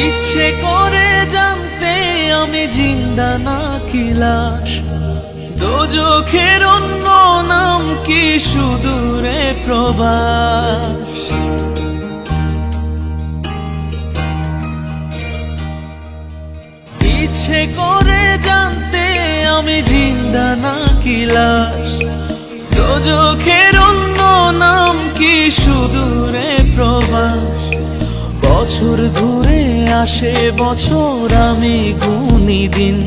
ইচ্ছে করে জানতে আমি জিন্দা নাকি লাশ, দোজখের অন্য নাম কি সুদূরে প্রবাস। ইচ্ছে করে জানতে আমি জিন্দা নাকি লাশ, দোজখের অন্য নাম কি সুদূরে প্রবাস। বছর ঘুরে আসে বছর, আমি গুনি দিন,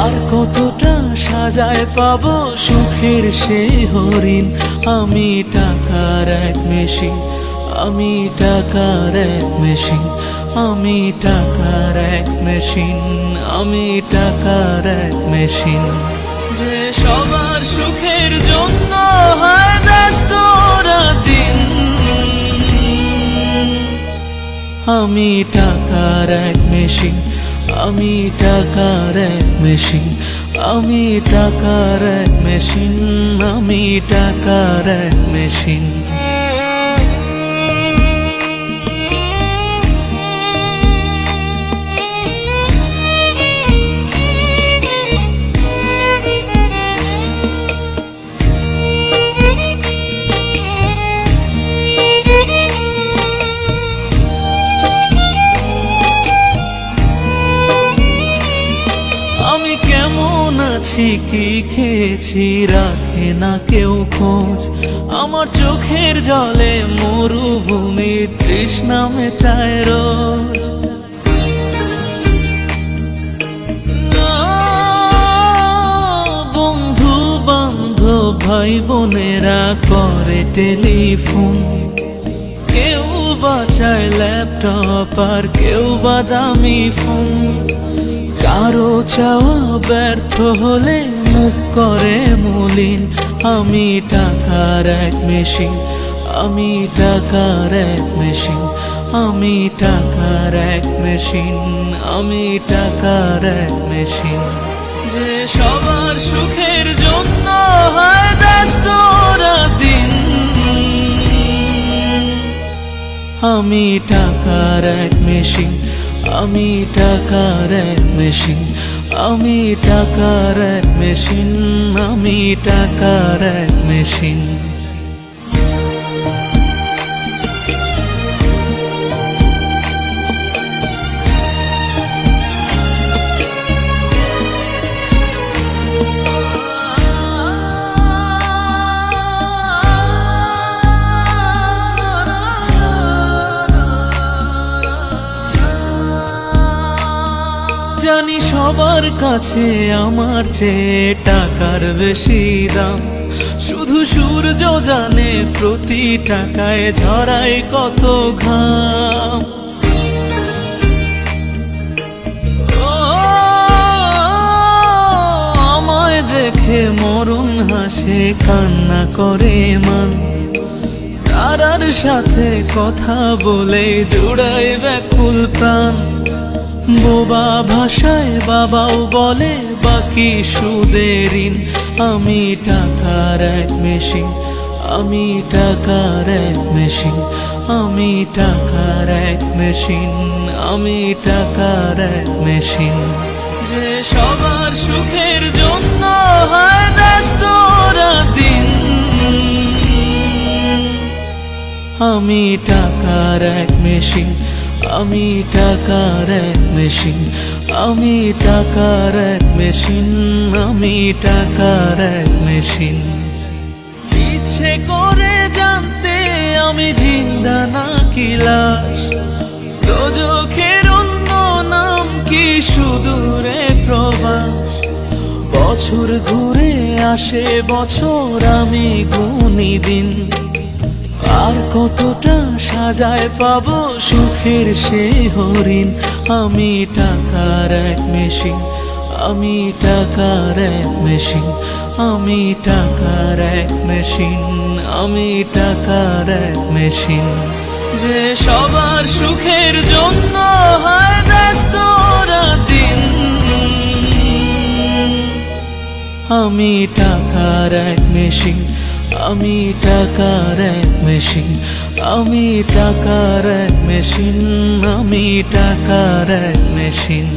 আর কতটা সাজায় পাবো সুখের সেই হরিণ। আমি টাকার এক মেশিন, আমি টাকার এক মেশিন, আমি টাকার এক মেশিন, আমি টাকার এক মেশিন। যে সবার সুখের জন্য হয় ব্যস্ত দিন, আমি টাকার এক মেশিন, আমি টাকার এক মেশিন, আমি টাকার এক মেশিন, আমি টাকার এক মেশিন। আমি কেমন আছি কি খেয়েছি রাখে না কেউ খোঁজ, আমার চোখের জলে মরুভূমি তৃষ্ণা মেটায় রোজ। বন্ধু বান্ধব ভাই বোনেরা করে টেলিফোন, কেউ বাঁচায় ল্যাপটপ আর কেউ বা দামি ফোন। কারো চাওয়া ব্যর্থ হলে মুখ করে মলিন, আমি টাকার এক মেশিন, আমি টাকার এক মেশিন, আমি টাকার এক মেশিন, আমি টাকার এক মেশিন। যে সবার সুখের জন্য হয় ব্যস্ত দিন, আমি টাকার এক মেশিন, আমি টাকার এক মেশিন, আমি টাকার এক মেশিন, আমি টাকার এক মেশিন। জানি সবার কাছে আমার চেয়ে টাকার বেশি দাম, শুধু সূর্য জানে প্রতি টাকায় ঝরায় কত ঘাম। আমায় দেখে মরণ হাসে কান্না করে মান, তারার সাথে কথা বলে জোড়ায় ব্যাকুল প্রাণ। বোবা ভাষায় বাবাও বলে বাকি সুদের ঋণ, আমি টাকার এক মেশিন, আমি টাকার এক মেশিন, আমি টাকার এক মেশিন, আমি টাকার এক মেশিন। যে সবার সুখের জন্য হয় ব্যস্ত দিন, আমি টাকার এক মেশিন, আমি টাকার এক মেশিন, আমি টাকার এক মেশিন, আমি টাকার এক মেশিন। ইচ্ছে করে জানতে আমি জিন্দা নাকি লাশ, দোজখের অন্য নাম কি সুদূরে প্রবাস। বছর ঘুরে আসে বছর, আমি গুনি দিন, আর কতটা সাজায় পাবো সুখের সেই হরিণ। আমি টাকার এক মেশিন, আমি টাকার এক মেশিন, আমি টাকার এক মেশিন, আমি টাকার এক মেশিন। যে সবার সুখের জন্য হয় ব্যস্ত দিন, আমি টাকার এক মেশিন, আমি টাকার এক মেশিন, আমি টাকার এক মেশিন, আমি টাকার এক মেশিন।